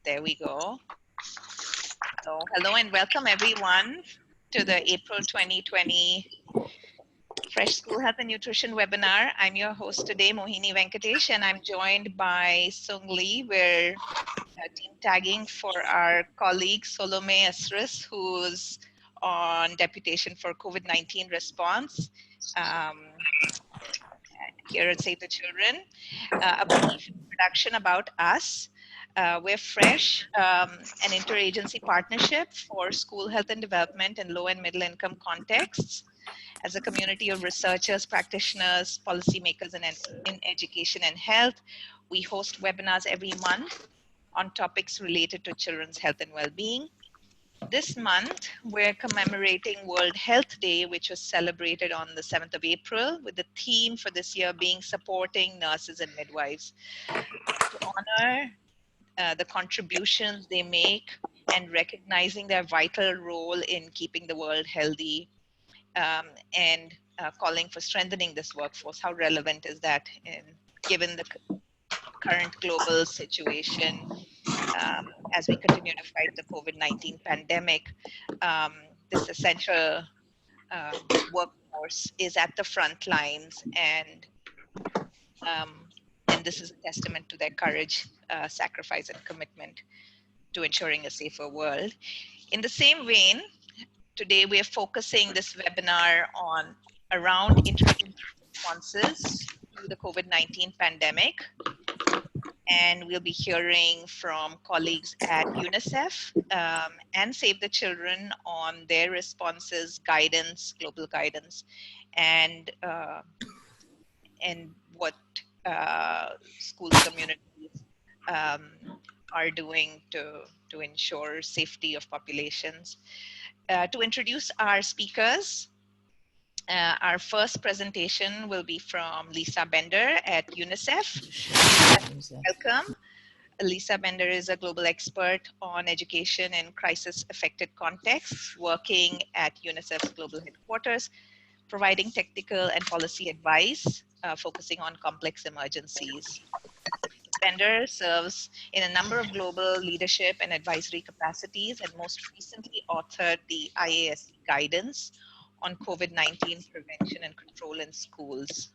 There we go. So hello and welcome everyone to the April 2020 Fresh School Health and Nutrition webinar. I'm your host today, Mohini Venkatesh, and I'm joined by Sung Lee. We're team tagging for our colleague Solome Asris, who's on deputation for COVID-19 response here at Save the Children. A brief introduction about us. We're Fresh, an interagency partnership for school health and development in low and middle income contexts. As a community of researchers, practitioners, policymakers in education and health, we host webinars every month on topics related to children's health and well-being. This month, we're commemorating World Health Day, which was celebrated on the 7th of April, with the theme for this year being supporting nurses and midwives. To honor the contributions they make and recognizing their vital role in keeping the world healthy, and calling for strengthening this workforce. How relevant is that given the current global situation as we continue to fight the COVID-19 pandemic? This essential workforce is at the front lines, and this is a testament to their courage, sacrifice, and commitment to ensuring a safer world. In the same vein, today we are focusing this webinar on around interagency responses to the COVID-19 pandemic. And we'll be hearing from colleagues at UNICEF and Save the Children on their responses, guidance, global guidance, and what school communities are doing to ensure safety of populations. To introduce our speakers, our first presentation will be from Lisa Bender at UNICEF. Welcome. Lisa Bender is a global expert on education in crisis-affected contexts, working at UNICEF's global headquarters, providing technical and policy advice, focusing on complex emergencies. Bender serves in a number of global leadership and advisory capacities, and most recently authored the IASC guidance on COVID-19 prevention and control in schools.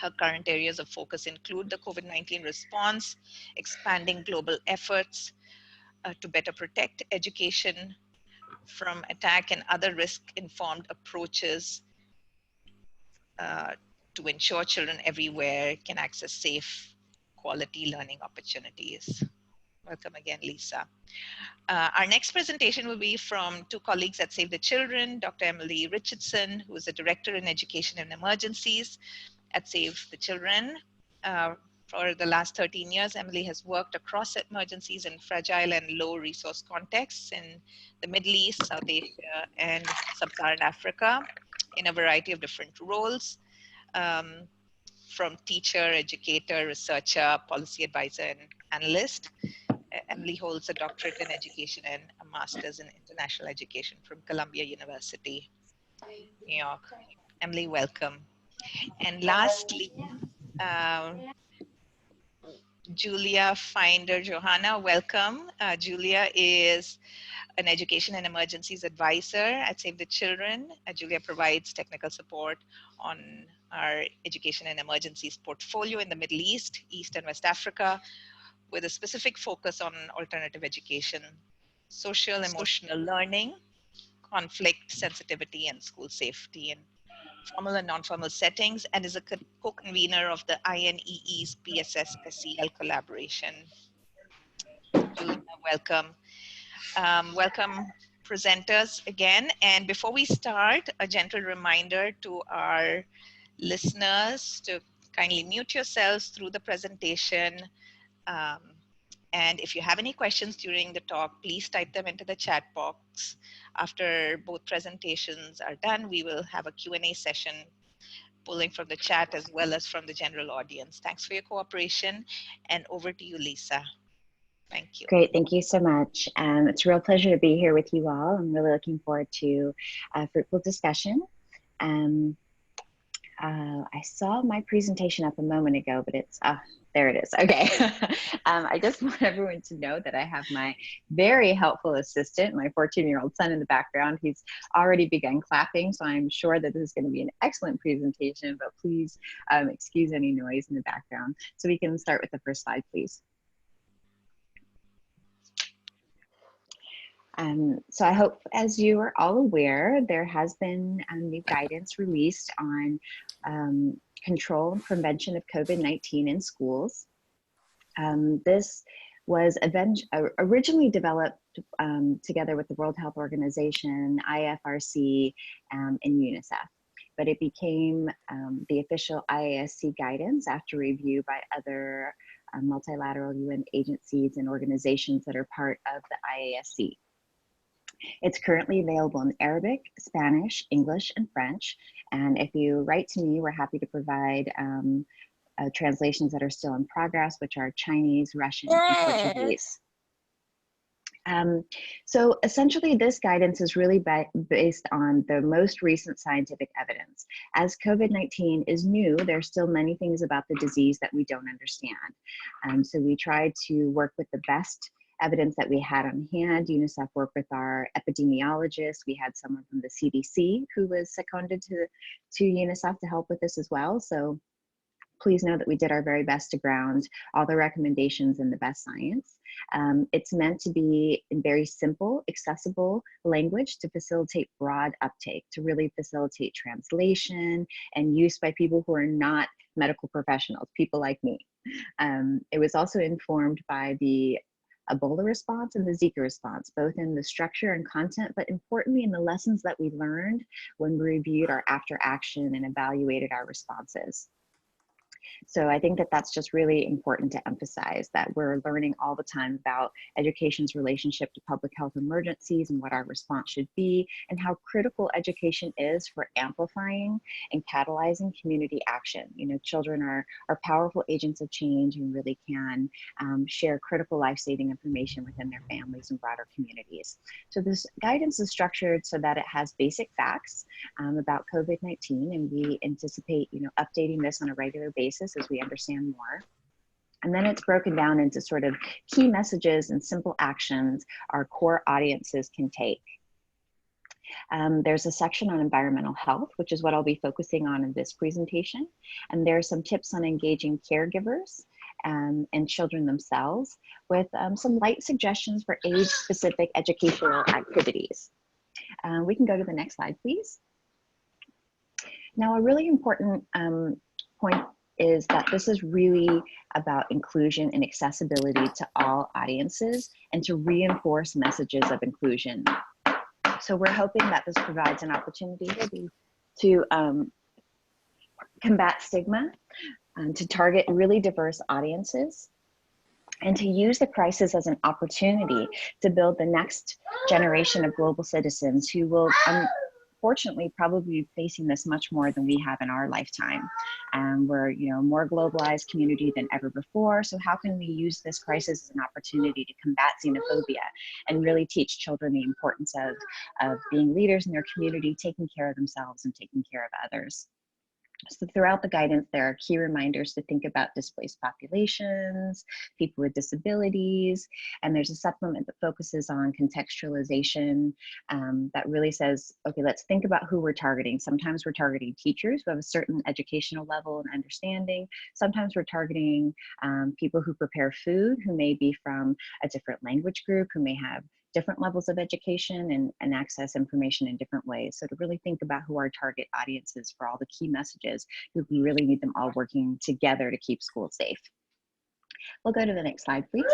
Her current areas of focus include the COVID-19 response, expanding global efforts to better protect education from attack, and other risk-informed approaches to ensure children everywhere can access safe, quality learning opportunities. Welcome again, Lisa. Our next presentation will be from two colleagues at Save the Children, Dr. Emily Richardson, who is a director in education and emergencies at Save the Children. For the last 13 years, Emily has worked across emergencies in fragile and low resource contexts in the Middle East, South Asia, and Sub-Saharan Africa in a variety of different roles, from teacher, educator, researcher, policy advisor, and analyst. Emily holds a doctorate in education and a master's in international education from Columbia University, New York. Emily, welcome. And lastly, Julia Finder Johanna, welcome. Julia is an education and emergencies advisor at Save the Children. Julia provides technical support on our education and emergencies portfolio in the Middle East, East and West Africa, with a specific focus on alternative education, social emotional learning, conflict sensitivity, and school safety in formal and non-formal settings, and is a co-convener of the INEE's PSS-SEL collaboration. Julia, welcome. Welcome, presenters again. And before we start, a gentle reminder to our listeners to kindly mute yourselves through the presentation. And if you have any questions during the talk, please type them into the chat box. After both presentations are done, we will have a Q&A session pulling from the chat as well as from the general audience. Thanks for your cooperation, and over to you, Lisa. Thank you. Great, thank you so much. It's a real pleasure to be here with you all. I'm really looking forward to a fruitful discussion. I saw my presentation up a moment ago, but it's, there it is. Okay. I just want everyone to know that I have my very helpful assistant, my 14-year-old son in the background. He's already begun clapping, so I'm sure that this is going to be an excellent presentation, but please excuse any noise in the background. So we can start with the first slide, please. So I hope, as you are all aware, there has been new guidance released on control and prevention of COVID-19 in schools. This was originally developed together with the World Health Organization, IFRC, and UNICEF. But it became the official IASC guidance after review by other multilateral UN agencies and organizations that are part of the IASC. It's currently available in Arabic, Spanish, English, and French. And if you write to me, we're happy to provide translations that are still in progress, which are Chinese, Russian, and Portuguese. So essentially, this guidance is really based on the most recent scientific evidence. As COVID-19 is new, there's still many things about the disease that we don't understand. So we tried to work with the best evidence that we had on hand. UNICEF worked with our epidemiologists. We had someone from the CDC who was seconded to UNICEF to help with this as well. So please know that we did our very best to ground all the recommendations in the best science. It's meant to be in very simple, accessible language to facilitate broad uptake, to really facilitate translation and use by people who are not medical professionals, people like me. It was also informed by the Ebola response and the Zika response, both in the structure and content, but importantly in the lessons that we learned when we reviewed our after action and evaluated our responses. So I think that that's just really important to emphasize, that we're learning all the time about education's relationship to public health emergencies and what our response should be, and how critical education is for amplifying and catalyzing community action. You know, children are powerful agents of change and really can share critical life-saving information within their families and broader communities. So this guidance is structured so that it has basic facts about COVID-19, and we anticipate, you know, updating this on a regular basis as we understand more. And then it's broken down into sort of key messages and simple actions our core audiences can take. There's a section on environmental health, which is what I'll be focusing on in this presentation. And there are some tips on engaging caregivers and children themselves, with some light suggestions for age-specific educational activities. We can go to the next slide, please. Now, a really important point is that this is really about inclusion and accessibility to all audiences and to reinforce messages of inclusion. So we're hoping that this provides an opportunity to combat stigma, to target really diverse audiences, and to use the crisis as an opportunity to build the next generation of global citizens who will unfortunately probably be facing this much more than we have in our lifetime. We're, you know, a more globalized community than ever before. So how can we use this crisis as an opportunity to combat xenophobia and really teach children the importance of being leaders in their community, taking care of themselves and taking care of others? So throughout the guidance, there are key reminders to think about displaced populations, people with disabilities, and there's a supplement that focuses on contextualization that really says, okay, let's think about who we're targeting. Sometimes we're targeting teachers who have a certain educational level and understanding. Sometimes we're targeting people who prepare food, who may be from a different language group, who may have different levels of education and access information in different ways. So to really think about who our target audience is for all the key messages, we really need them all working together to keep schools safe. We'll go to the next slide, please.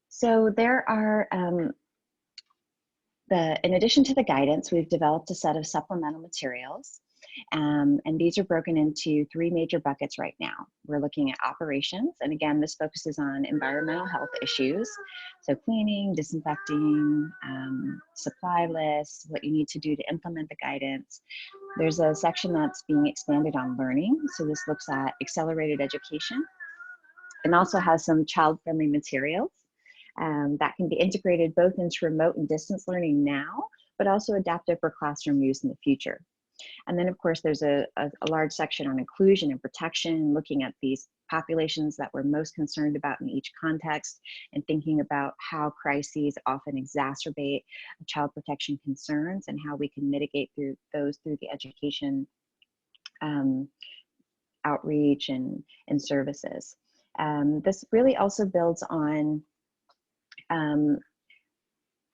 So there are, in addition to the guidance, we've developed a set of supplemental materials. And these are broken into three major buckets right now. We're looking at operations, and again, this focuses on environmental health issues. So cleaning, disinfecting, supply lists, what you need to do to implement the guidance. There's a section that's being expanded on learning. So this looks at accelerated education and also has some child-friendly materials that can be integrated both into remote and distance learning now, but also adaptive for classroom use in the future. And then, of course, there's a large section on inclusion and protection, looking at these populations that we're most concerned about in each context, and thinking about how crises often exacerbate child protection concerns and how we can mitigate those through the education outreach and services. This really also builds on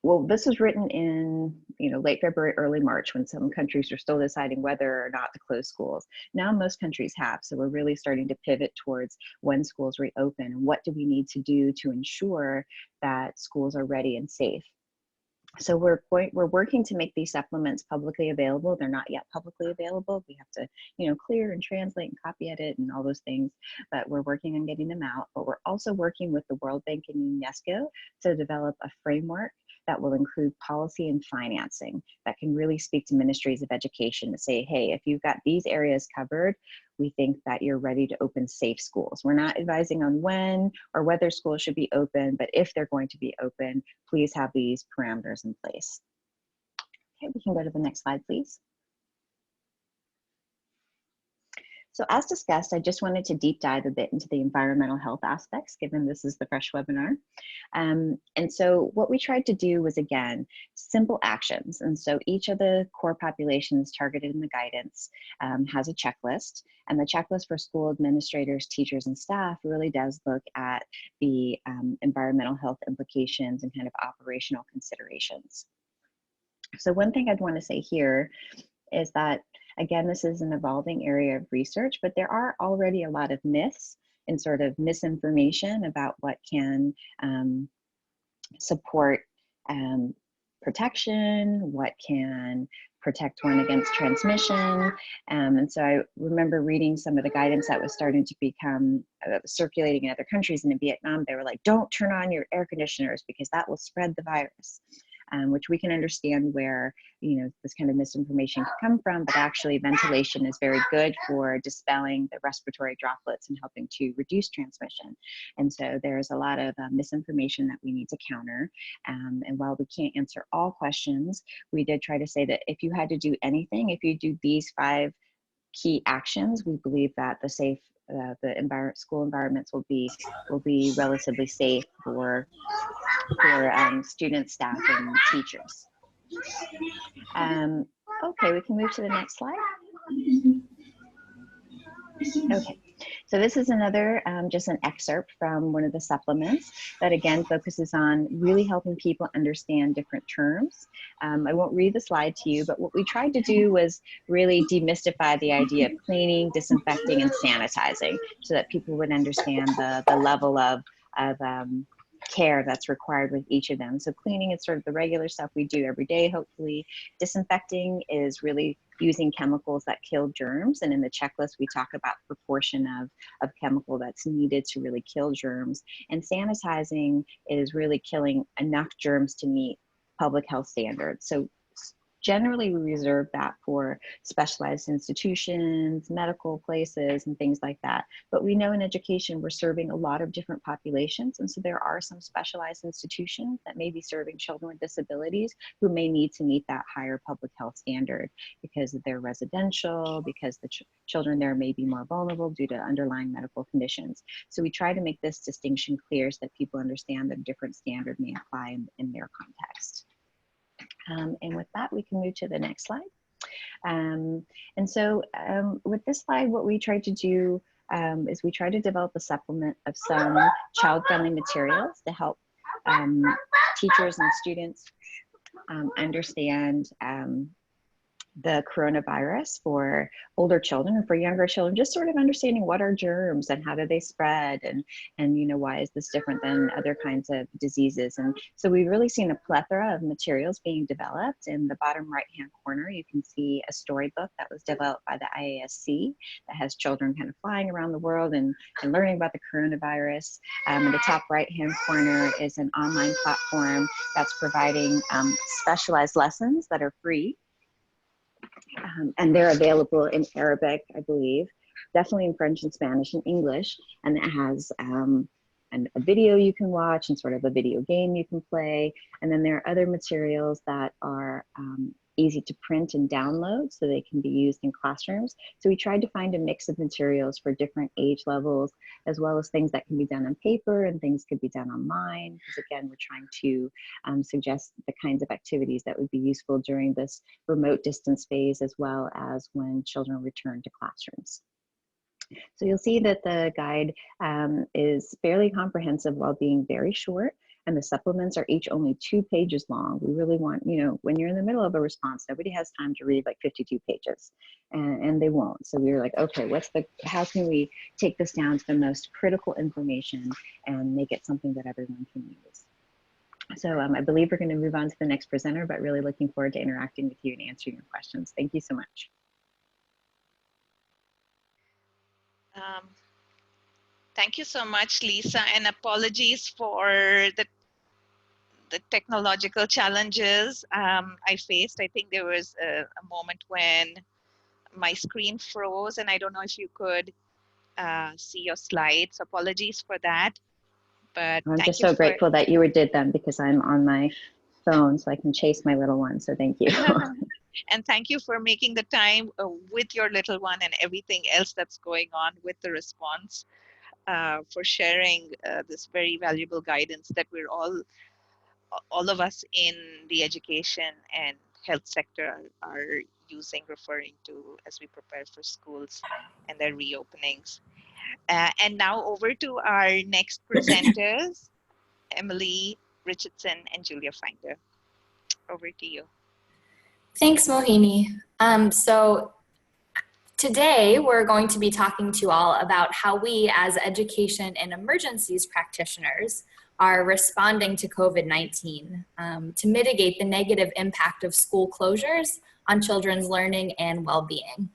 well, this was written in late February, early March, when some countries are still deciding whether or not to close schools. Now most countries have, so we're really starting to pivot towards when schools reopen and what do we need to do to ensure that schools are ready and safe. So we're working to make these supplements publicly available. They're not yet publicly available. We have to, clear and translate and copy edit and all those things, but we're working on getting them out. But we're also working with the World Bank and UNESCO to develop a framework that will include policy and financing that can really speak to ministries of education to say, hey, if you've got these areas covered, we think that you're ready to open safe schools. We're not advising on when or whether schools should be open, but if they're going to be open, please have these parameters in place. Okay, we can go to the next slide, please. So as discussed, I just wanted to deep dive a bit into the environmental health aspects, given this is the fresh webinar. And so what we tried to do was, again, simple actions. And so each of the core populations targeted in the guidance has a checklist. And the checklist for school administrators, teachers, and staff really does look at the environmental health implications and kind of operational considerations. So one thing I'd want to say here is that, again, this is an evolving area of research, but there are already a lot of myths and sort of misinformation about what can support protection, what can protect one against transmission. And so I remember reading some of the guidance that was starting to become circulating in other countries. And in Vietnam, they were like, don't turn on your air conditioners because that will spread the virus. Which we can understand where this kind of misinformation can come from, but actually ventilation is very good for dispelling the respiratory droplets and helping to reduce transmission. And so there's a lot of misinformation that we need to counter. And while we can't answer all questions, we did try to say that if you had to do anything, if you do these 5 key actions, we believe that the school environments will be relatively safe for students, staff, and teachers. Okay, we can move to the next slide. Okay, so this is another, just an excerpt from one of the supplements that again focuses on really helping people understand different terms. I won't read the slide to you, but what we tried to do was really demystify the idea of cleaning, disinfecting, and sanitizing so that people would understand the level of care that's required with each of them. So cleaning is sort of the regular stuff we do every day, hopefully. Disinfecting is really using chemicals that kill germs. And in the checklist, we talk about the proportion of chemical that's needed to really kill germs. And sanitizing is really killing enough germs to meet public health standards. So generally, we reserve that for specialized institutions, medical places, and things like that. But we know in education, we're serving a lot of different populations. And so there are some specialized institutions that may be serving children with disabilities who may need to meet that higher public health standard because they're residential, because the children there may be more vulnerable due to underlying medical conditions. So we try to make this distinction clear so that people understand that a different standard may apply in their context. And with that, we can move to the next slide. And so with this slide, what we tried to do is we tried to develop a supplement of some child-friendly materials to help teachers and students understand the coronavirus for older children and for younger children, just sort of understanding what are germs and how do they spread, and why is this different than other kinds of diseases. And so we've really seen a plethora of materials being developed. In the bottom right hand corner, you can see a storybook that was developed by the IASC that has children kind of flying around the world and learning about the coronavirus. In the top right hand corner is an online platform that's providing specialized lessons that are free. And they're available in Arabic, I believe, definitely in French and Spanish and English. And it has and a video you can watch and sort of a video game you can play. And then there are other materials that are easy to print and download so they can be used in classrooms. So we tried to find a mix of materials for different age levels, as well as things that can be done on paper and things could be done online. Because again, we're trying to suggest the kinds of activities that would be useful during this remote distance phase, as well as when children return to classrooms. So you'll see that the guide is fairly comprehensive while being very short, and the supplements are each only 2 pages long. We really want, you know, when you're in the middle of a response, nobody has time to read like 52 pages, and they won't. So we were like, okay, how can we take this down to the most critical information and make it something that everyone can use? So I believe we're going to move on to the next presenter, but really looking forward to interacting with you and answering your questions. Thank you so much. Thank you so much, Lisa, and apologies for the technological challenges I faced. I think there was a moment when my screen froze, and I don't know if you could see your slides. Apologies for that, but I'm thank just you so for grateful that you did them, because I'm on my phone so I can chase my little one. So thank you. and thank you for making the time with your little one and everything else that's going on with the response, for sharing this very valuable guidance that we're all of us in the education and health sector are using, referring to as we prepare for schools and their reopenings. And now over to our next presenters, Emily Richardson and Julia Finder. Over to you. Thanks, Mohini. So today we're going to be talking to you all about how we as education and emergencies practitioners are responding to COVID-19 to mitigate the negative impact of school closures on children's learning and well-being.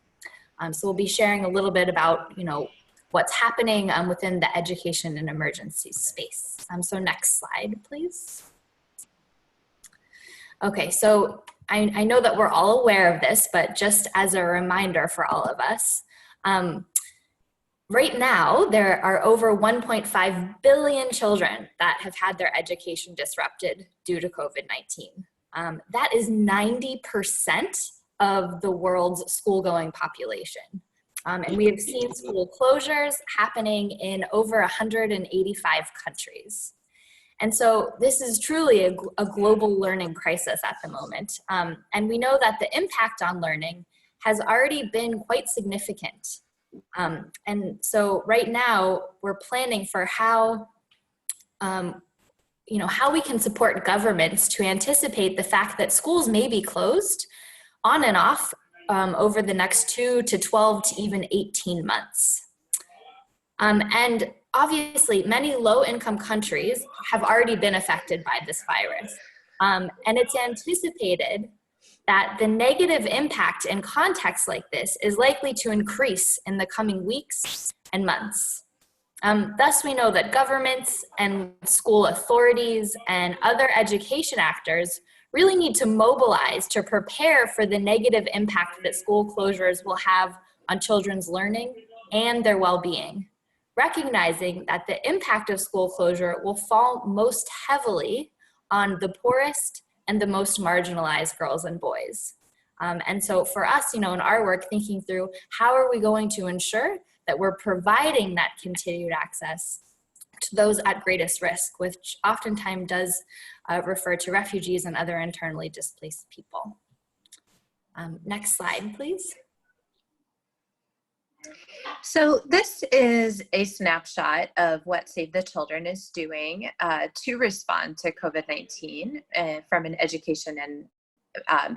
So we'll be sharing a little bit about, you know, what's happening within the education and emergencies space. So next slide, please. Okay, so I know that we're all aware of this, but just as a reminder for all of us, right now there are over 1.5 billion children that have had their education disrupted due to COVID-19. That is 90% of the world's school-going population. And we have seen school closures happening in over 185 countries. And so this is truly a global learning crisis at the moment. And we know that the impact on learning has already been quite significant. And so right now we're planning for how we can support governments to anticipate the fact that schools may be closed on and off over the next 2 to 12 to even 18 months. And obviously, many low-income countries have already been affected by this virus. And it's anticipated that the negative impact in contexts like this is likely to increase in the coming weeks and months. Thus, we know that governments and school authorities and other education actors really need to mobilize to prepare for the negative impact that school closures will have on children's learning and their well-being, recognizing that the impact of school closure will fall most heavily on the poorest and the most marginalized girls and boys. And so for us, in our work, thinking through how are we going to ensure that we're providing that continued access to those at greatest risk, which oftentimes does refer to refugees and other internally displaced people. Next slide, please. So this is a snapshot of what Save the Children is doing to respond to COVID-19 from an education and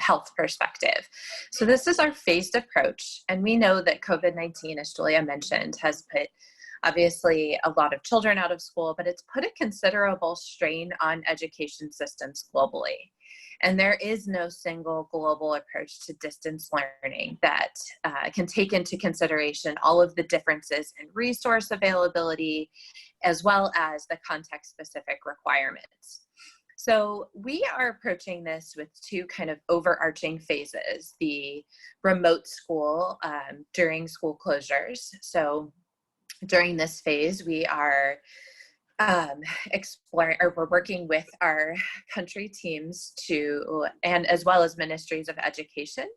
health perspective. So this is our phased approach, and we know that COVID-19, as Julia mentioned, has put obviously a lot of children out of school, but it's put a considerable strain on education systems globally. And there is no single global approach to distance learning that can take into consideration all of the differences in resource availability, as well as the context-specific requirements. So we are approaching this with 2 kind of overarching phases: the remote school during school closures. So during this phase, we are exploring, or we're working with our country teams and as well as ministries of education,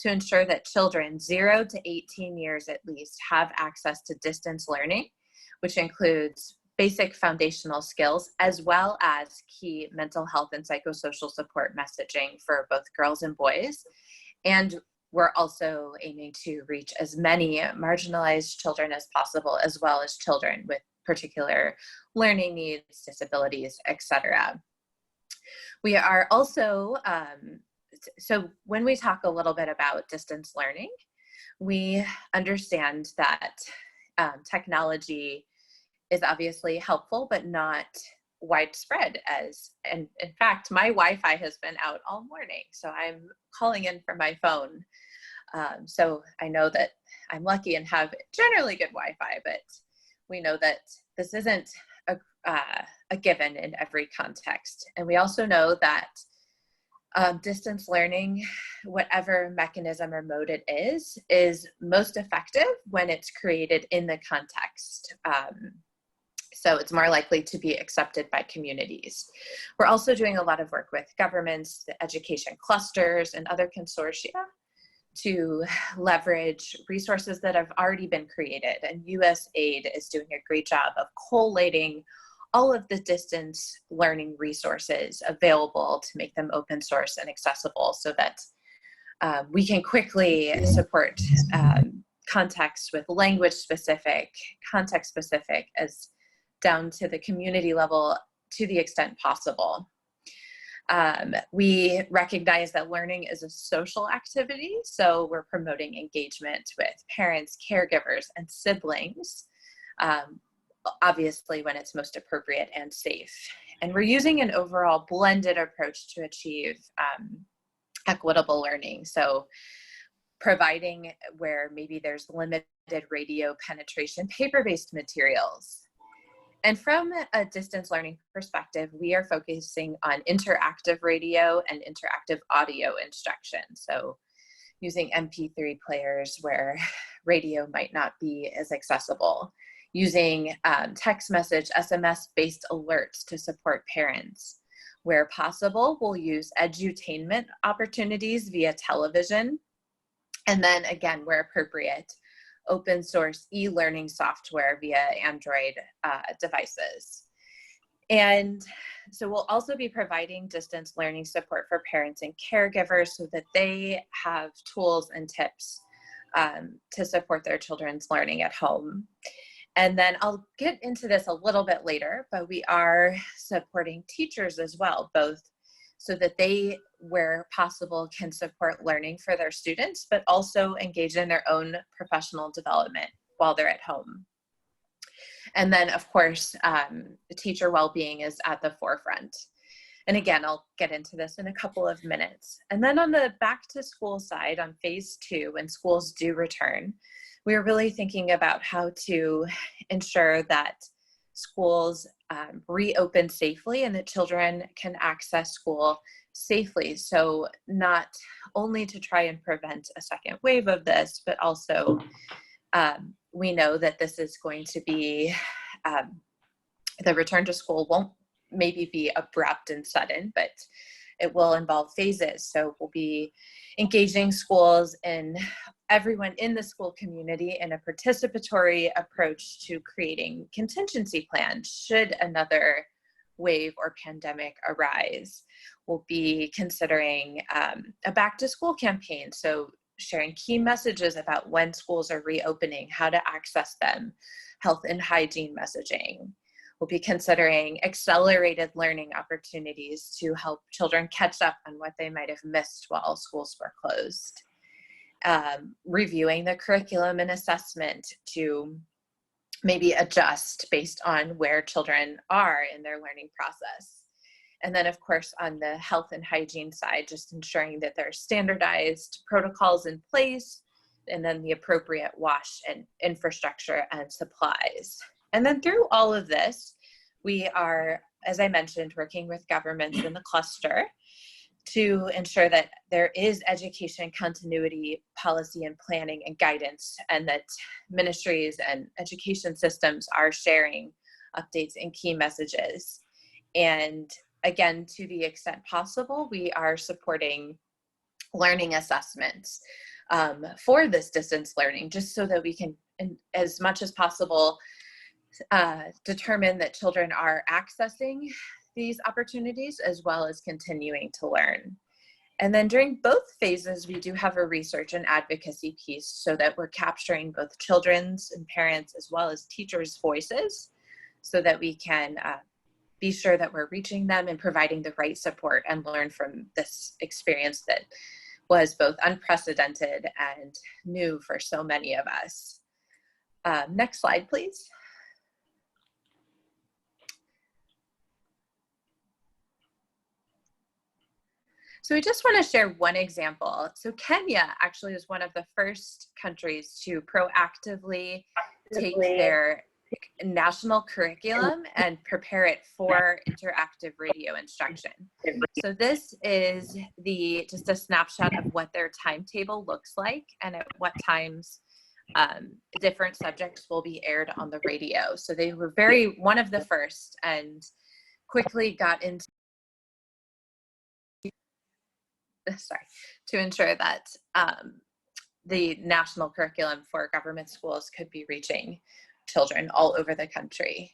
to ensure that children 0 to 18 years at least have access to distance learning, which includes basic foundational skills, as well as key mental health and psychosocial support messaging for both girls and boys. And we're also aiming to reach as many marginalized children as possible, as well as children with particular learning needs, disabilities, etc. We are also, so when we talk a little bit about distance learning, we understand that technology is obviously helpful, but not widespread and in fact, my Wi-Fi has been out all morning, so I'm calling in from my phone. So I know that I'm lucky and have generally good Wi-Fi, but we know that this isn't a given in every context. And we also know that distance learning, whatever mechanism or mode it is most effective when it's created in the context. So it's more likely to be accepted by communities. We're also doing a lot of work with governments, the education clusters, and other consortia to leverage resources that have already been created. And USAID is doing a great job of collating all of the distance learning resources available to make them open source and accessible, so that we can quickly support context with language specific, context specific, as down to the community level to the extent possible. We recognize that learning is a social activity, so we're promoting engagement with parents, caregivers, and siblings, obviously when it's most appropriate and safe. And we're using an overall blended approach to achieve equitable learning. So providing where maybe there's limited radio penetration, paper-based materials. And from a distance learning perspective, we are focusing on interactive radio and interactive audio instruction. So using MP3 players where radio might not be as accessible, using text message, SMS-based alerts to support parents. Where possible, we'll use edutainment opportunities via television. And then again, where appropriate, open source e-learning software via Android devices. And so we'll also be providing distance learning support for parents and caregivers so that they have tools and tips to support their children's learning at home. And then I'll get into this a little bit later, but we are supporting teachers as well, both so that they, where possible, can support learning for their students, but also engage in their own professional development while they're at home. And then, of course, the teacher well-being is at the forefront. And again, I'll get into this in a couple of minutes. And then on the back to school side, on phase 2, when schools do return, we're really thinking about how to ensure that schools reopen safely and that children can access school safely. So not only to try and prevent a second wave of this, but also we know that this is going to be, the return to school won't maybe be abrupt and sudden, but it will involve phases. So we'll be engaging schools and everyone in the school community in a participatory approach to creating contingency plans should another wave or pandemic arise. We'll be considering a back to school campaign. So sharing key messages about when schools are reopening, how to access them, health and hygiene messaging. We'll be considering accelerated learning opportunities to help children catch up on what they might have missed while schools were closed. Reviewing the curriculum and assessment to maybe adjust based on where children are in their learning process. And then, of course, on the health and hygiene side, just ensuring that there are standardized protocols in place, and then the appropriate wash and infrastructure and supplies. And then through all of this, we are, as I mentioned, working with governments in the cluster to ensure that there is education continuity policy and planning and guidance, and that ministries and education systems are sharing updates and key messages. And again, to the extent possible, we are supporting learning assessments for this distance learning, just so that we can, as much as possible, determine that children are accessing these opportunities as well as continuing to learn. And then during both phases, we do have a research and advocacy piece so that we're capturing both children's and parents as well as teachers' voices so that we can be sure that we're reaching them and providing the right support and learn from this experience that was both unprecedented and new for so many of us. Next slide, please. So we just want to share one example. So Kenya actually is one of the first countries to proactively take their national curriculum and prepare it for interactive radio instruction. So this is just a snapshot of what their timetable looks like and at what times different subjects will be aired on the radio. So they were one of the first and quickly got into to ensure that the national curriculum for government schools could be reaching children all over the country.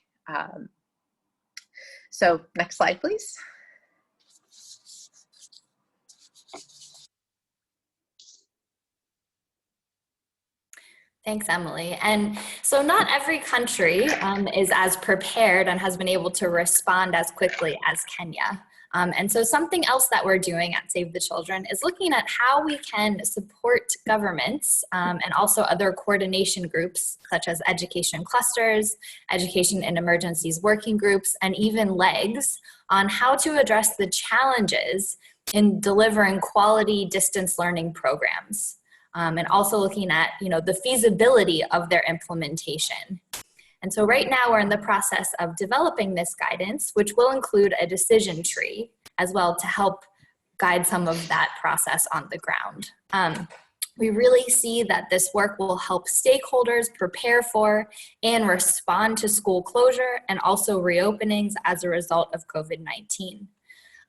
So next slide, please. Thanks, Emily. And so not every country is as prepared and has been able to respond as quickly as Kenya. And so something else that we're doing at Save the Children is looking at how we can support governments and also other coordination groups such as education clusters, education and emergencies working groups, and even LEGS on how to address the challenges in delivering quality distance learning programs. And also looking at, the feasibility of their implementation. And so right now we're in the process of developing this guidance, which will include a decision tree as well to help guide some of that process on the ground. We really see that this work will help stakeholders prepare for and respond to school closure and also reopenings as a result of COVID-19.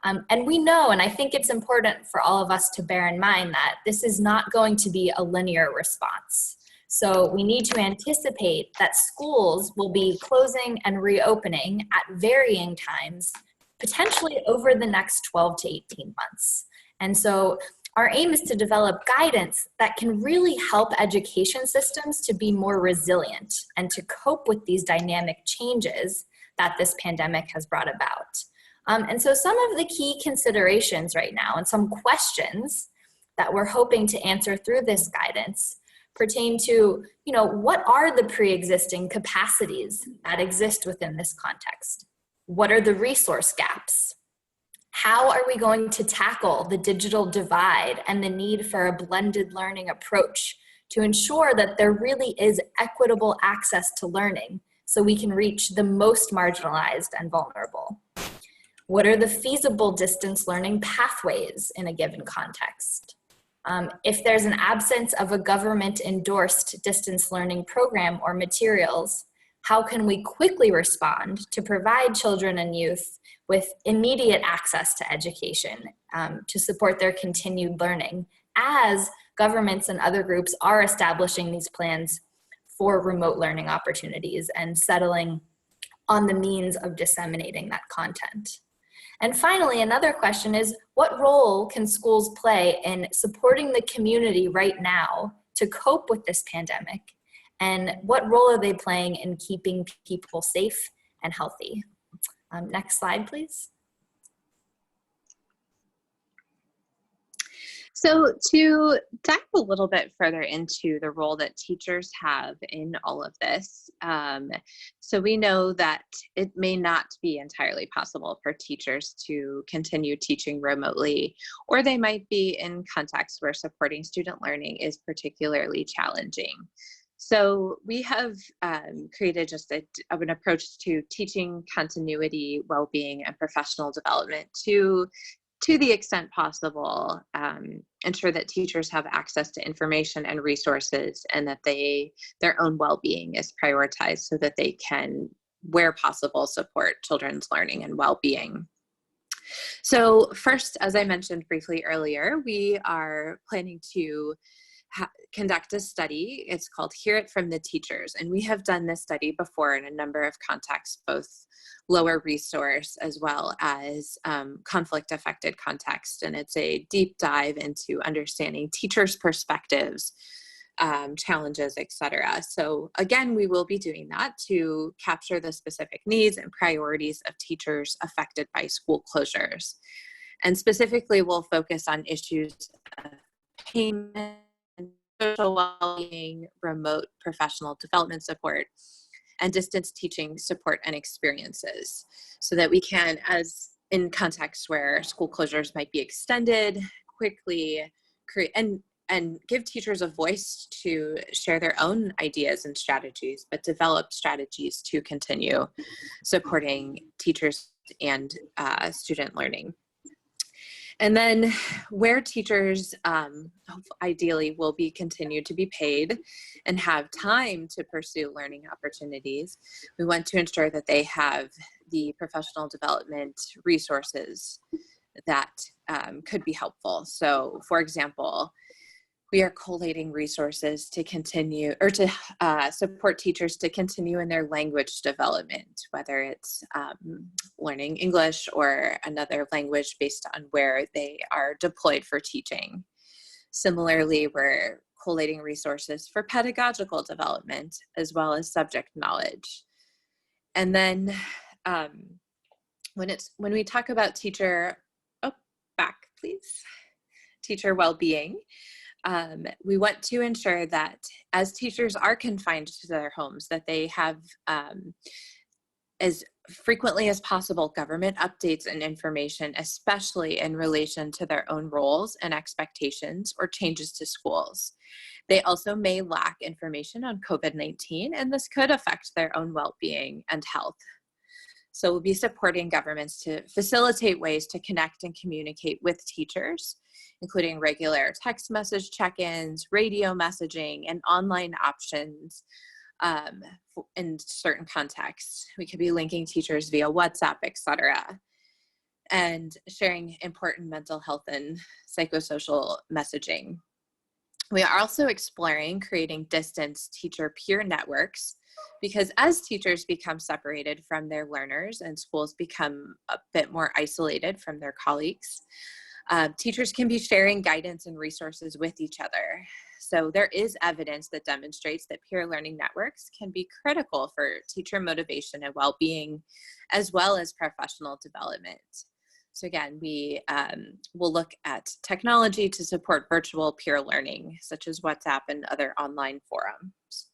And we know, and I think it's important for all of us to bear in mind that this is not going to be a linear response. So we need to anticipate that schools will be closing and reopening at varying times, potentially over the next 12 to 18 months. And so our aim is to develop guidance that can really help education systems to be more resilient and to cope with these dynamic changes that this pandemic has brought about. And so some of the key considerations right now and some questions that we're hoping to answer through this guidance pertain to, what are the pre-existing capacities that exist within this context? What are the resource gaps? How are we going to tackle the digital divide and the need for a blended learning approach to ensure that there really is equitable access to learning so we can reach the most marginalized and vulnerable? What are the feasible distance learning pathways in a given context? If there's an absence of a government-endorsed distance learning program or materials, how can we quickly respond to provide children and youth with immediate access to education to support their continued learning as governments and other groups are establishing these plans for remote learning opportunities and settling on the means of disseminating that content? And finally, another question is, what role can schools play in supporting the community right now to cope with this pandemic? And what role are they playing in keeping people safe and healthy? Next slide, please. So to dive a little bit further into the role that teachers have in all of this, so we know that it may not be entirely possible for teachers to continue teaching remotely, or they might be in contexts where supporting student learning is particularly challenging. So we have created just an approach to teaching continuity, well-being, and professional development to the extent possible, ensure that teachers have access to information and resources and that their own well-being is prioritized so that they can where possible, support children's learning and well-being. So first, as I mentioned briefly earlier, we are planning to conduct a study. It's called Hear It From the Teachers. And we have done this study before in a number of contexts, both lower resource as well as conflict affected context. And it's a deep dive into understanding teachers' perspectives, challenges, etc. So again, we will be doing that to capture the specific needs and priorities of teachers affected by school closures. And specifically, we'll focus on issues of payment, social well-being, remote professional development support, and distance teaching support and experiences, so that we can, as in contexts where school closures might be extended, quickly create and give teachers a voice to share their own ideas and strategies, but develop strategies to continue supporting teachers and student learning. And then where teachers ideally will be continued to be paid and have time to pursue learning opportunities, we want to ensure that they have the professional development resources that could be helpful. So for example, we are collating resources to continue or to support teachers to continue in their language development, whether it's learning English or another language based on where they are deployed for teaching. Similarly, we're collating resources for pedagogical development as well as subject knowledge. And then when we talk about teacher well-being, we want to ensure that as teachers are confined to their homes, that they have as frequently as possible government updates and information, especially in relation to their own roles and expectations or changes to schools. They also may lack information on COVID-19, and this could affect their own well-being and health. So we'll be supporting governments to facilitate ways to connect and communicate with teachers, including regular text message check-ins, radio messaging, and online options in certain contexts. We could be linking teachers via WhatsApp, etc., and sharing important mental health and psychosocial messaging. We are also exploring creating distance teacher peer networks, because as teachers become separated from their learners and schools become a bit more isolated from their colleagues, teachers can be sharing guidance and resources with each other. So there is evidence that demonstrates that peer learning networks can be critical for teacher motivation and well-being, as well as professional development. So again, we will look at technology to support virtual peer learning, such as WhatsApp and other online forums.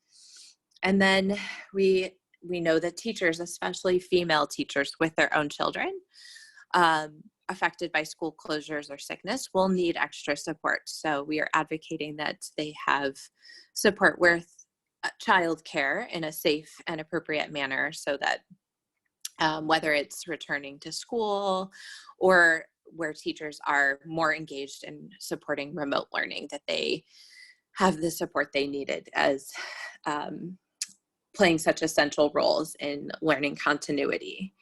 And then we know that teachers, especially female teachers with their own children, affected by school closures or sickness, will need extra support. So we are advocating that they have support with childcare in a safe and appropriate manner, so that whether it's returning to school or where teachers are more engaged in supporting remote learning, that they have the support they needed as playing such essential roles in learning continuity.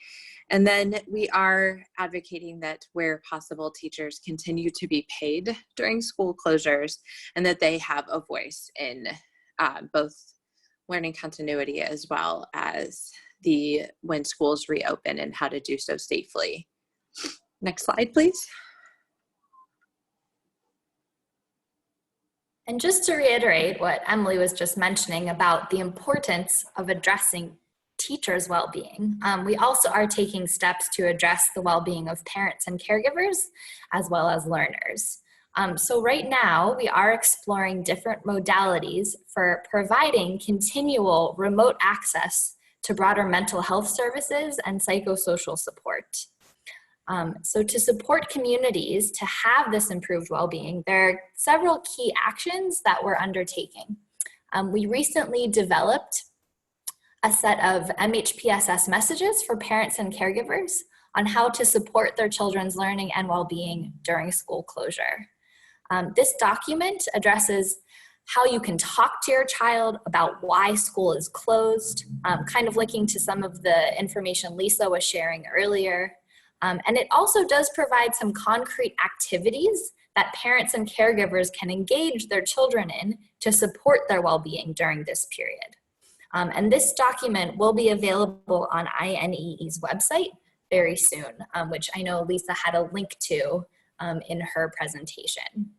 And then we are advocating that where possible, teachers continue to be paid during school closures, and that they have a voice in both learning continuity as well as when schools reopen and how to do so safely. Next slide, please. And just to reiterate what Emily was just mentioning about the importance of addressing teachers' well-being, we also are taking steps to address the well-being of parents and caregivers, as well as learners. So right now, we are exploring different modalities for providing continual remote access to broader mental health services and psychosocial support. So to support communities to have this improved well-being, there are several key actions that we're undertaking. We recently developed a set of MHPSS messages for parents and caregivers on how to support their children's learning and well-being during school closure. This document addresses how you can talk to your child about why school is closed, kind of linking to some of the information Lisa was sharing earlier. And it also does provide some concrete activities that parents and caregivers can engage their children in to support their well-being during this period. And this document will be available on INEE's website very soon, which I know Lisa had a link to in her presentation.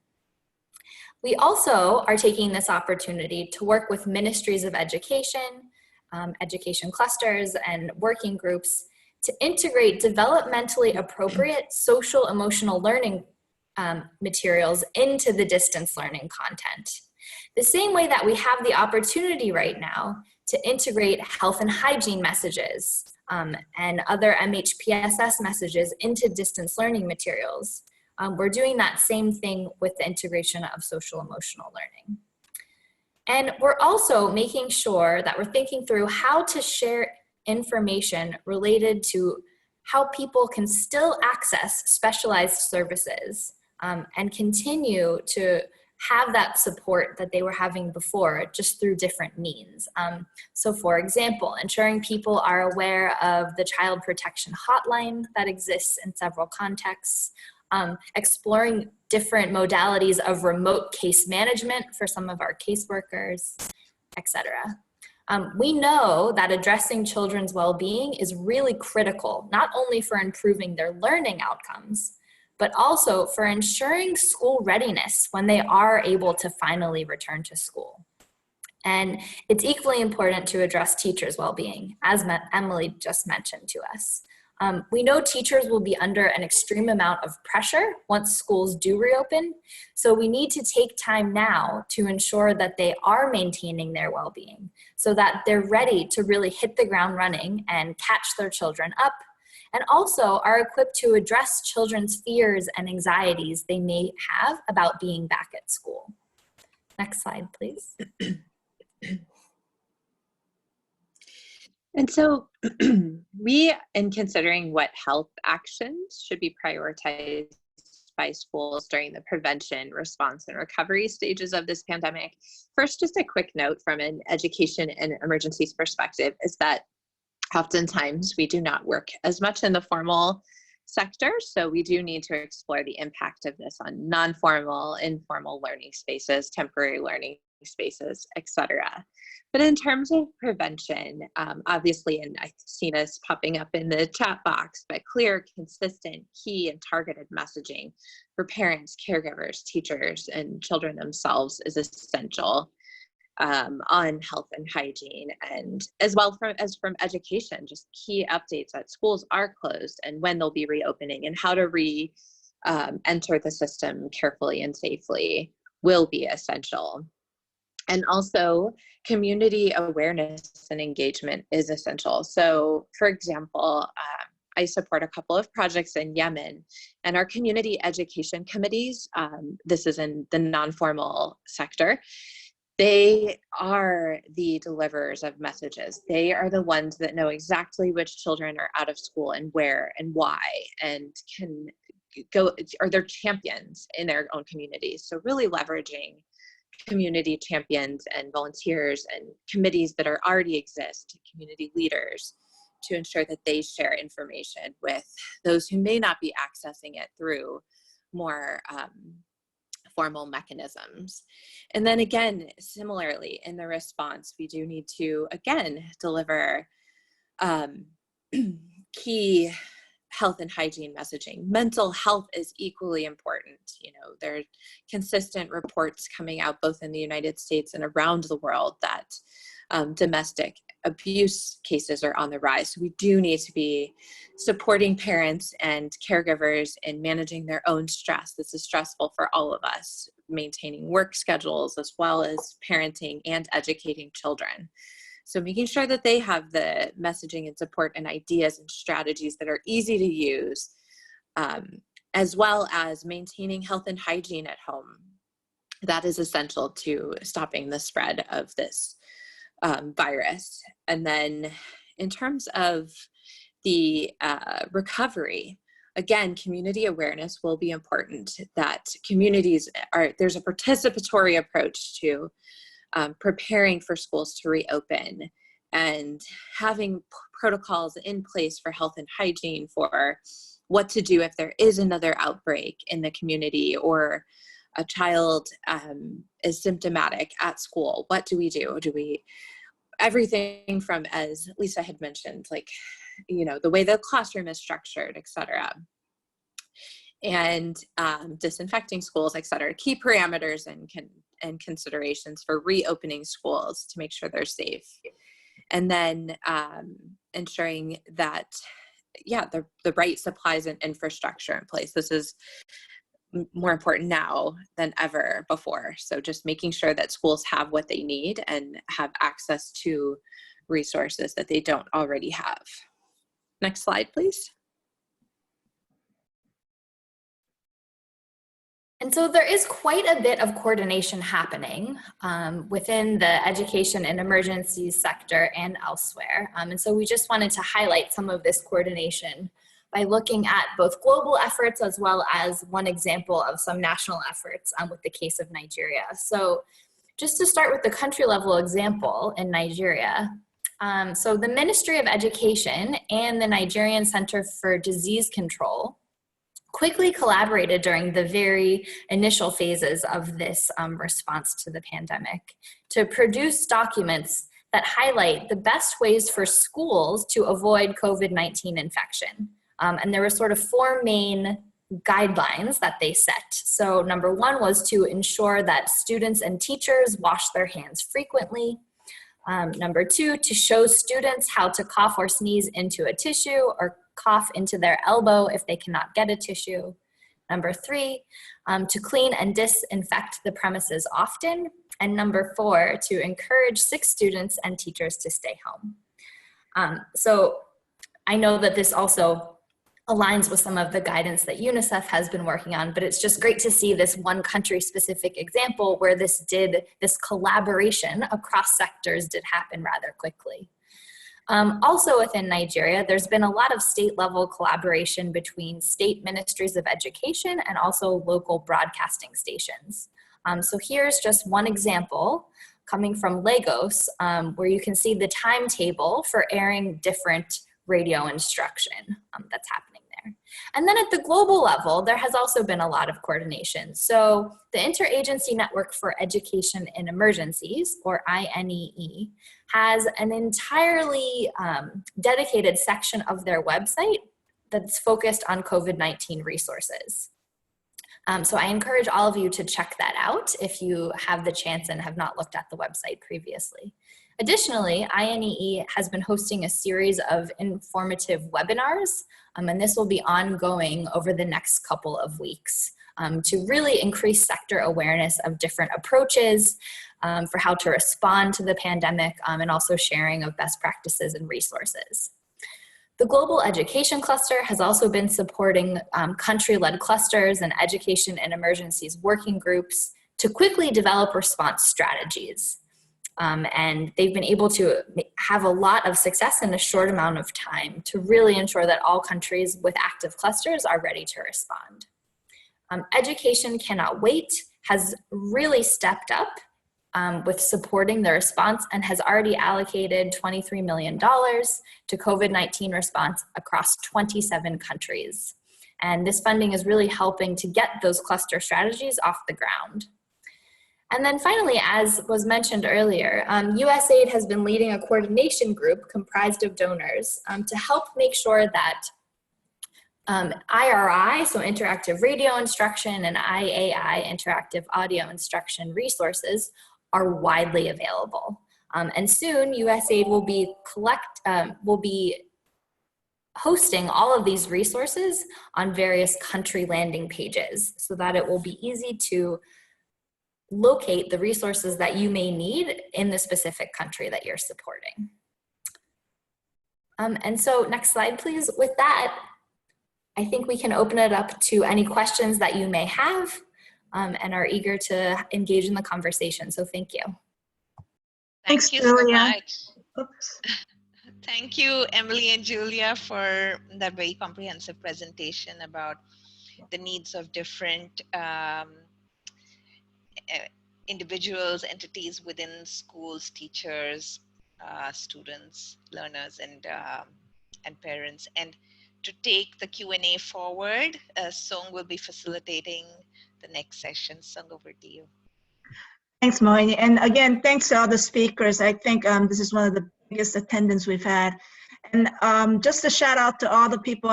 We also are taking this opportunity to work with ministries of education, education clusters, and working groups to integrate developmentally appropriate social emotional learning materials into the distance learning content. The same way that we have the opportunity right now to integrate health and hygiene messages and other MHPSS messages into distance learning materials. We're doing that same thing with the integration of social emotional learning. And we're also making sure that we're thinking through how to share information related to how people can still access specialized services and continue to have that support that they were having before, just through different means. So for example, ensuring people are aware of the child protection hotline that exists in several contexts, exploring different modalities of remote case management for some of our caseworkers, etc. We know that addressing children's well-being is really critical, not only for improving their learning outcomes, but also for ensuring school readiness when they are able to finally return to school. And it's equally important to address teachers' well-being, as Emily just mentioned to us. We know teachers will be under an extreme amount of pressure once schools do reopen, so we need to take time now to ensure that they are maintaining their well-being so that they're ready to really hit the ground running and catch their children up, and also are equipped to address children's fears and anxieties they may have about being back at school. Next slide, please. And so we, in considering what health actions should be prioritized by schools during the prevention, response, and recovery stages of this pandemic, first, just a quick note from an education and emergencies perspective is that oftentimes we do not work as much in the formal sector, so we do need to explore the impact of this on non-formal, informal learning spaces, temporary learning spaces, etc. But in terms of prevention, obviously, and I've seen this popping up in the chat box, but clear, consistent, key, and targeted messaging for parents, caregivers, teachers, and children themselves is essential on health and hygiene, and as well as from education, just key updates that schools are closed and when they'll be reopening and how to enter the system carefully and safely will be essential. And also, community awareness and engagement is essential. So, for example, I support a couple of projects in Yemen, and our community education committees, this is in the non-formal sector, they are the deliverers of messages. They are the ones that know exactly which children are out of school and where and why, and can go, or they're champions in their own communities. So really leveraging community champions and volunteers and committees that already exist, community leaders, to ensure that they share information with those who may not be accessing it through more formal mechanisms. And then again, similarly, in the response, we do need to, again, deliver key health and hygiene messaging. Mental health is equally important. You know, there are consistent reports coming out both in the United States and around the world that domestic abuse cases are on the rise. So we do need to be supporting parents and caregivers in managing their own stress. This is stressful for all of us, maintaining work schedules as well as parenting and educating children. So making sure that they have the messaging and support and ideas and strategies that are easy to use, as well as maintaining health and hygiene at home. That is essential to stopping the spread of this virus. And then in terms of the recovery, again, community awareness will be important, that communities there's a participatory approach to preparing for schools to reopen, and having protocols in place for health and hygiene, for what to do if there is another outbreak in the community, or a child is symptomatic at school. What do we do? Everything from, as Lisa had mentioned, like, the way the classroom is structured, et cetera, and disinfecting schools, et cetera, key parameters and considerations for reopening schools to make sure they're safe. And then ensuring that, the right supplies and infrastructure in place. This is more important now than ever before. So just making sure that schools have what they need and have access to resources that they don't already have. Next slide, please. And so there is quite a bit of coordination happening within the education and emergencies sector and elsewhere. And so we just wanted to highlight some of this coordination by looking at both global efforts as well as one example of some national efforts with the case of Nigeria. So just to start with the country level example in Nigeria. So the Ministry of Education and the Nigerian Center for Disease Control quickly collaborated during the very initial phases of this response to the pandemic to produce documents that highlight the best ways for schools to avoid COVID-19 infection. And there were sort of four main guidelines that they set. So number one was to ensure that students and teachers wash their hands frequently. Number two, to show students how to cough or sneeze into a tissue or cough into their elbow if they cannot get a tissue. Number three, to clean and disinfect the premises often. And number four, to encourage sick students and teachers to stay home. So I know that this also aligns with some of the guidance that UNICEF has been working on, but it's just great to see this one country specific example where this collaboration across sectors did happen rather quickly. Also within Nigeria, there's been a lot of state level collaboration between state ministries of education and also local broadcasting stations. So here's just one example coming from Lagos, where you can see the timetable for airing different radio instruction that's happening there. And then at the global level, there has also been a lot of coordination. So the Interagency Network for Education in Emergencies, or INEE, has an entirely dedicated section of their website that's focused on COVID-19 resources. So I encourage all of you to check that out if you have the chance and have not looked at the website previously. Additionally, INEE has been hosting a series of informative webinars, and this will be ongoing over the next couple of weeks to really increase sector awareness of different approaches for how to respond to the pandemic, and also sharing of best practices and resources. The Global Education Cluster has also been supporting country-led clusters and education and emergencies working groups to quickly develop response strategies. And they've been able to have a lot of success in a short amount of time to really ensure that all countries with active clusters are ready to respond. Education Cannot Wait has really stepped up with supporting the response and has already allocated $23 million to COVID-19 response across 27 countries. And this funding is really helping to get those cluster strategies off the ground. And then finally, as was mentioned earlier, USAID has been leading a coordination group comprised of donors to help make sure that IRI, so interactive radio instruction, and IAI, interactive audio instruction resources are widely available. And soon USAID will be hosting all of these resources on various country landing pages so that it will be easy to locate the resources that you may need in the specific country that you're supporting. And so next slide, please. With that, I think we can open it up to any questions that you may have and are eager to engage in the conversation. So thank you. Thank you so much. Oops. Thank you, Emily and Julia, for that very comprehensive presentation about the needs of different individuals, entities within schools, teachers, students, learners, and parents. And to take the Q&A forward, Song will be facilitating the next session. Song, over to you. Thanks, Moini. And again, thanks to all the speakers. I think this is one of the biggest attendance we've had. And just a shout out to all the people.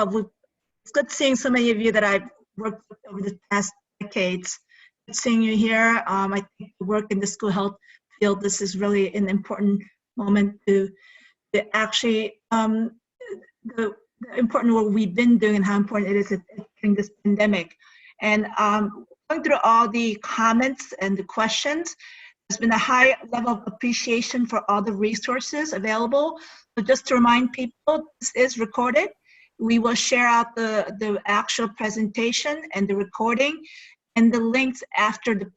It's good seeing so many of you that I've worked with over the past decades. Good seeing you here. I think the work in the school health field, this is really an important moment to actually, the important work we've been doing and how important it is during this pandemic. And going through all the comments and the questions, there's been a high level of appreciation for all the resources available. So just to remind people, this is recorded. We will share out the actual presentation and the recording and the links after the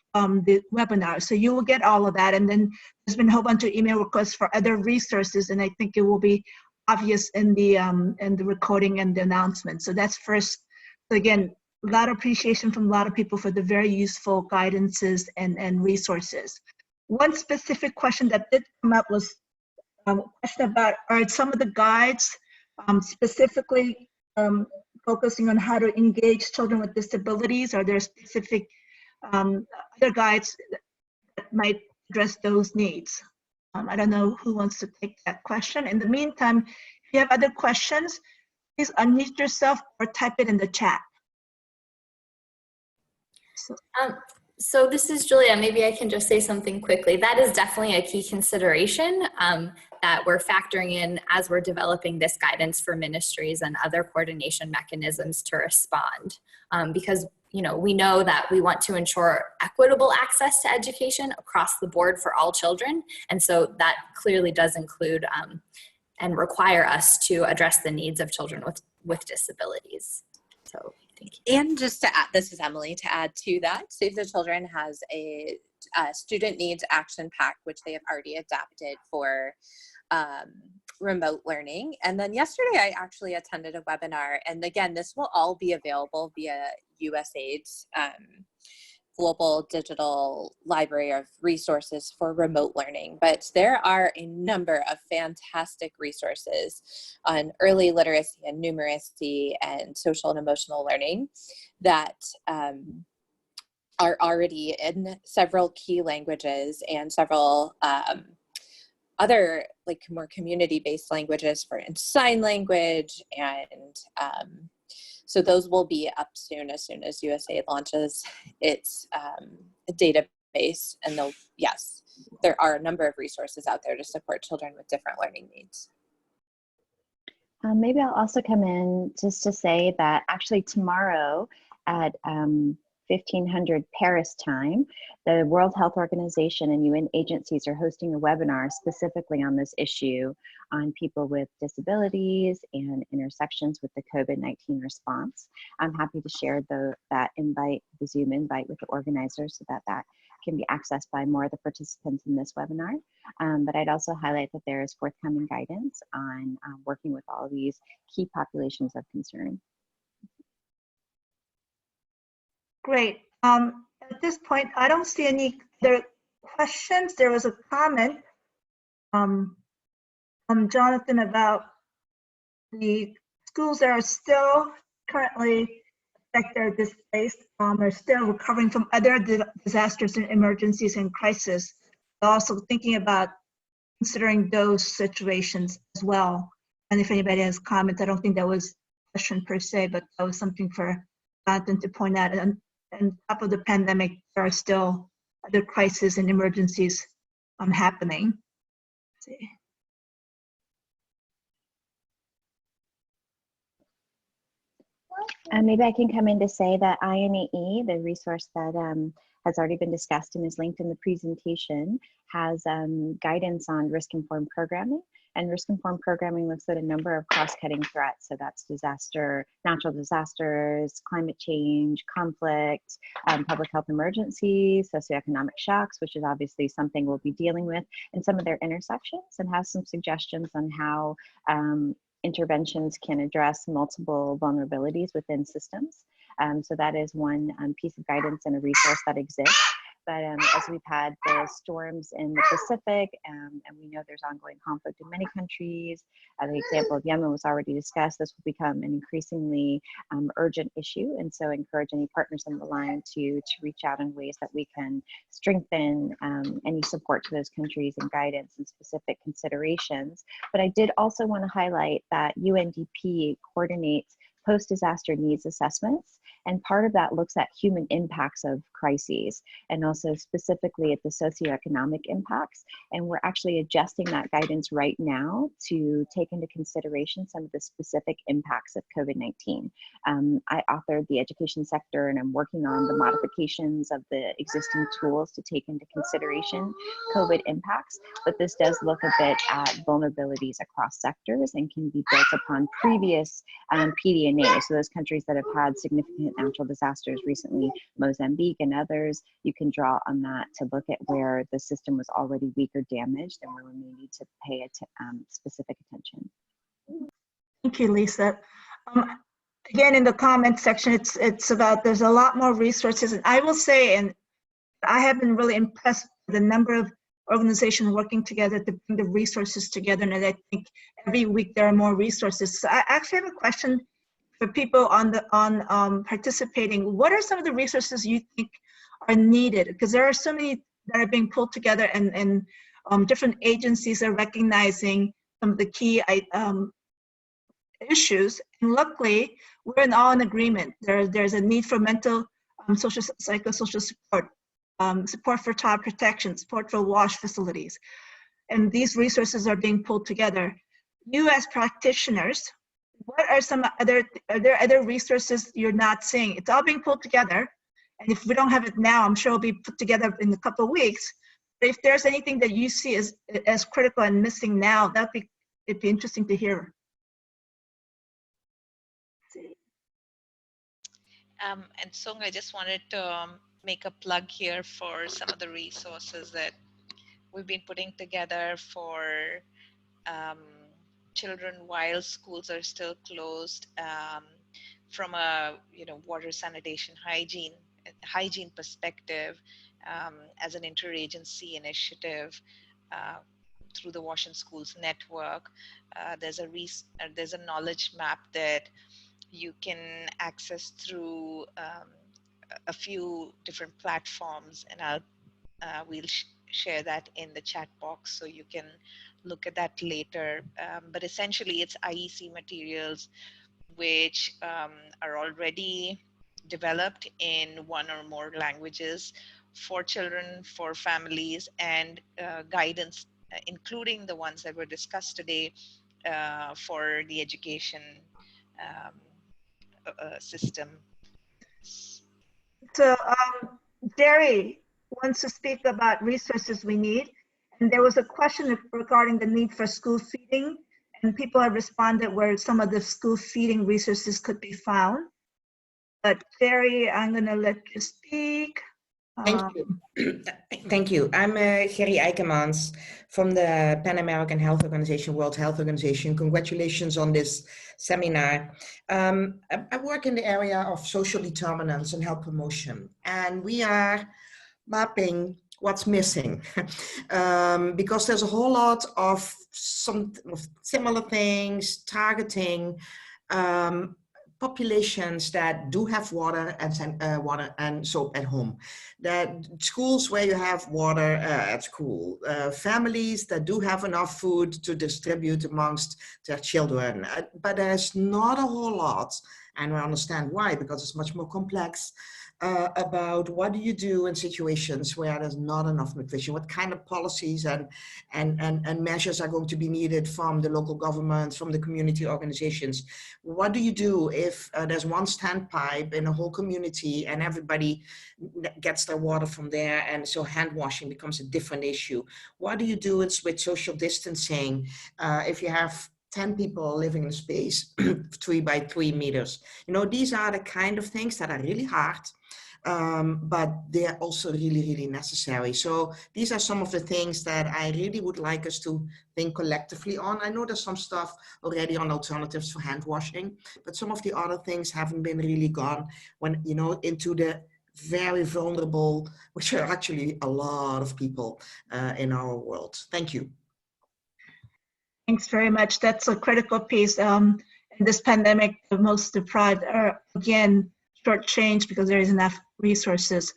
webinar. So you will get all of that. And then there's been a whole bunch of email requests for other resources, and I think it will be obvious in the recording and the announcement. So that's first. So again, a lot of appreciation from a lot of people for the very useful guidances and resources. One specific question that did come up was a question about, are some of the guides specifically focusing on how to engage children with disabilities? Are there specific other guides that might address those needs? I don't know who wants to take that question. In the meantime, if you have other questions, please unmute yourself or type it in the chat. So this is Julia. Maybe I can just say something quickly. That is definitely a key consideration that we're factoring in as we're developing this guidance for ministries and other coordination mechanisms to respond. Because we know that we want to ensure equitable access to education across the board for all children. And so that clearly does include and require us to address the needs of children with disabilities. So thank you. And just to add, this is Emily, to add to that, Save the Children has a student needs action pack, which they have already adapted for remote learning. And then yesterday I actually attended a webinar, and again, this will all be available via USAID's global digital library of resources for remote learning. But there are a number of fantastic resources on early literacy and numeracy and social and emotional learning that are already in several key languages and several other more community-based languages for sign language, and so those will be up soon as USAID launches its database. And yes, there are a number of resources out there to support children with different learning needs. Maybe I'll also come in just to say that actually tomorrow at 1500 Paris time, the World Health Organization and UN agencies are hosting a webinar specifically on this issue on people with disabilities and intersections with the COVID-19 response. I'm happy to share that invite, the Zoom invite with the organizers so that can be accessed by more of the participants in this webinar. But I'd also highlight that there is forthcoming guidance on working with all of these key populations of concern. Great. At this point, I don't see any other questions. There was a comment from Jonathan about the schools that are still currently affected or displaced are still recovering from other disasters and emergencies and crises. Also thinking about considering those situations as well. And if anybody has comments, I don't think that was a question per se, but that was something for Jonathan to point out. And on top of the pandemic, there are still other crises and emergencies happening. Let's see. Maybe I can come in to say that INAE, the resource that has already been discussed and is linked in the presentation, has guidance on risk-informed programming. And risk-informed programming looks at a number of cross-cutting threats. So that's natural disasters, climate change, conflict, public health emergencies, socioeconomic shocks, which is obviously something we'll be dealing with, and some of their intersections, and has some suggestions on how interventions can address multiple vulnerabilities within systems. So that is one piece of guidance and a resource that exists. But as we've had the storms in the Pacific, and we know there's ongoing conflict in many countries, the example of Yemen was already discussed, this will become an increasingly urgent issue. And so encourage any partners on the line to reach out in ways that we can strengthen any support to those countries and guidance and specific considerations. But I did also want to highlight that UNDP coordinates post-disaster needs assessments. And part of that looks at human impacts of crises and also specifically at the socioeconomic impacts. And we're actually adjusting that guidance right now to take into consideration some of the specific impacts of COVID-19. I authored the education sector and I'm working on the modifications of the existing tools to take into consideration COVID impacts, but this does look a bit at vulnerabilities across sectors and can be built upon previous PDNA. So those countries that have had significant natural disasters recently, Mozambique and others, you can draw on that to look at where the system was already weak or damaged and where we may need to pay specific attention. Thank you, Lisa. Again, in the comment section, it's about there's a lot more resources, and I will say, and I have been really impressed with the number of organizations working together to bring the resources together, and I think every week there are more resources. So I actually have a question for people on participating. What are some of the resources you think are needed? Because there are so many that are being pulled together, and different agencies are recognizing some of the key issues. And luckily, we're all in agreement. There's a need for mental, psychosocial support, support for child protection, support for WASH facilities. And these resources are being pulled together. You as practitioners, what are are there other resources you're not seeing? It's all being pulled together. And if we don't have it now, I'm sure it'll be put together in a couple of weeks. But if there's anything that you see as critical and missing now, it'd be interesting to hear. And Sung, I just wanted to make a plug here for some of the resources that we've been putting together for children while schools are still closed, from a water, sanitation, hygiene perspective, as an interagency initiative through the Wash in Schools network. There's a knowledge map that you can access through a few different platforms, and we'll share that in the chat box so you can look at that later. But essentially, it's IEC materials which are already developed in one or more languages for children, for families, and guidance, including the ones that were discussed today for the education system. So Jerry wants to speak about resources we need. And there was a question regarding the need for school feeding, and people have responded where some of the school feeding resources could be found. But Jerry, I'm gonna let you speak. Thank you. Thank you. I'm Gerry Eikemans from the Pan American Health Organization, World Health Organization. Congratulations on this seminar. I work in the area of social determinants and health promotion, and we are mapping what's missing because there's a whole lot of similar things targeting populations that do have water and soap at home, that schools where you have water at school, families that do have enough food to distribute amongst their children, but there's not a whole lot, And I understand why, because it's much more complex. About what do you do in situations where there's not enough nutrition? What kind of policies and measures are going to be needed from the local governments, from the community organizations? What do you do if there's one standpipe in a whole community and everybody gets their water from there, and so hand washing becomes a different issue? What do you do with social distancing if you have 10 people living in a space 3 by 3 meters? You know, these are the kind of things that are really hard, but they're also really, really necessary. So these are some of the things that I really would like us to think collectively on. I know there's some stuff already on alternatives for hand washing, but some of the other things haven't been really gone when, you know, into the very vulnerable, which are actually a lot of people in our world. Thank you. Thanks very much. That's a critical piece. In this pandemic, the most deprived are, again, shortchanged because there is enough resources.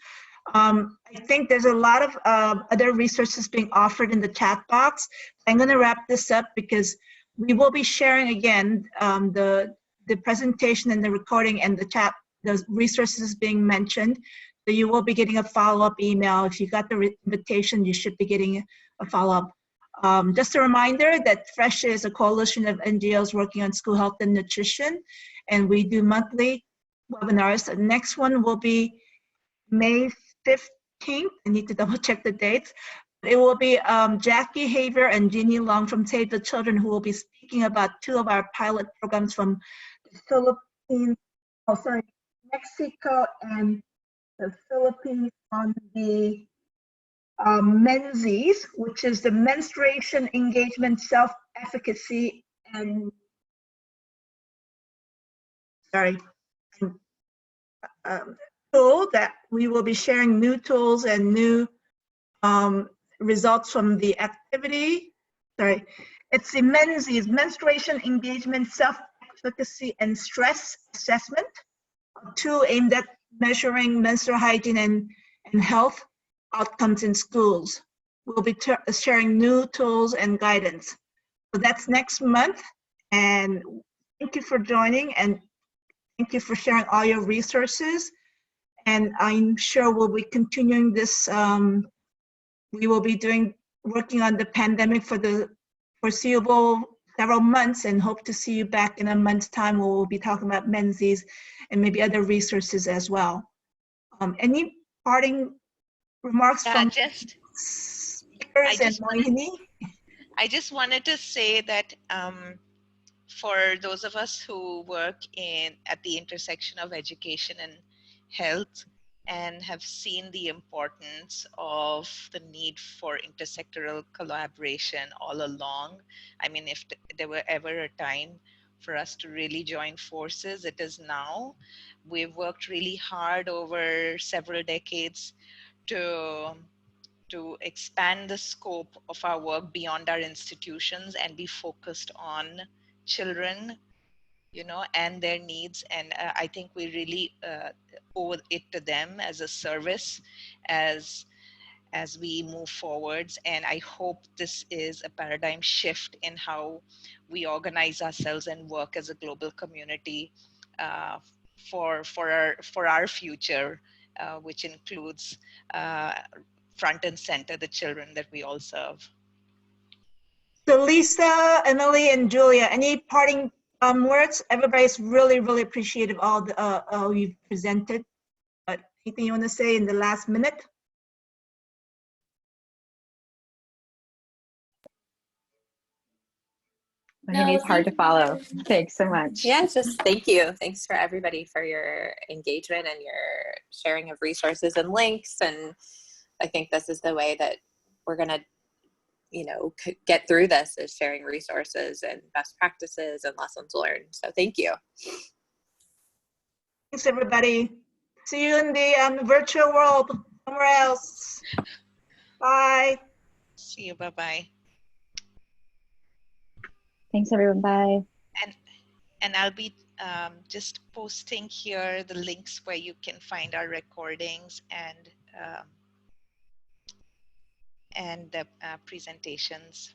I think there's a lot of other resources being offered in the chat box. I'm going to wrap this up because we will be sharing again the presentation and the recording and the chat, those resources being mentioned. So you will be getting a follow-up email. If you got the invitation, you should be getting a follow-up. Just a reminder that FRESH is a coalition of NGOs working on school health and nutrition, and we do monthly webinars. The next one will be May 15th. I need to double check the dates. It will be Jackie Haver and Jeannie Long from Save the Children, who will be speaking about 2 of our pilot programs from the Philippines, Mexico and the Philippines on the Menses, which is the menstruation engagement self-efficacy and tool that we will be sharing new tools and new results from the activity. It's the Menses, menstruation engagement self-efficacy and stress assessment, a tool aimed at measuring menstrual hygiene and health outcomes in schools. We'll be sharing new tools and guidance. So that's next month. And thank you for joining, and thank you for sharing all your resources. And I'm sure we'll be continuing this. We will be working on the pandemic for the foreseeable several months, and hope to see you back in a month's time where we'll be talking about Menses and maybe other resources as well. Any parting remarks from speakers and Moini? I just wanted to say that for those of us who work at the intersection of education and health and have seen the importance of the need for intersectoral collaboration all along, I mean, if there were ever a time for us to really join forces, it is now. We've worked really hard over several decades to expand the scope of our work beyond our institutions and be focused on children, you know, and their needs. And I think we really owe it to them as a service as we move forwards. And I hope this is a paradigm shift in how we organize ourselves and work as a global community for our future, which includes front and center the children that we all serve. So Lisa, Emily, and Julia, any parting words? Everybody's really, really appreciative of all you've presented. Anything you want to say in the last minute? Maybe it's hard to follow. Thanks so much. Yeah, just thank you. Thanks for everybody for your engagement and your sharing of resources and links. And I think this is the way that we're going to, you know, get through this, is sharing resources and best practices and lessons learned. So thank you. Thanks, everybody. See you in the virtual world somewhere else. Bye. See you. Bye-bye. Thanks, everyone. Bye. And I'll be just posting here the links where you can find our recordings and the presentations.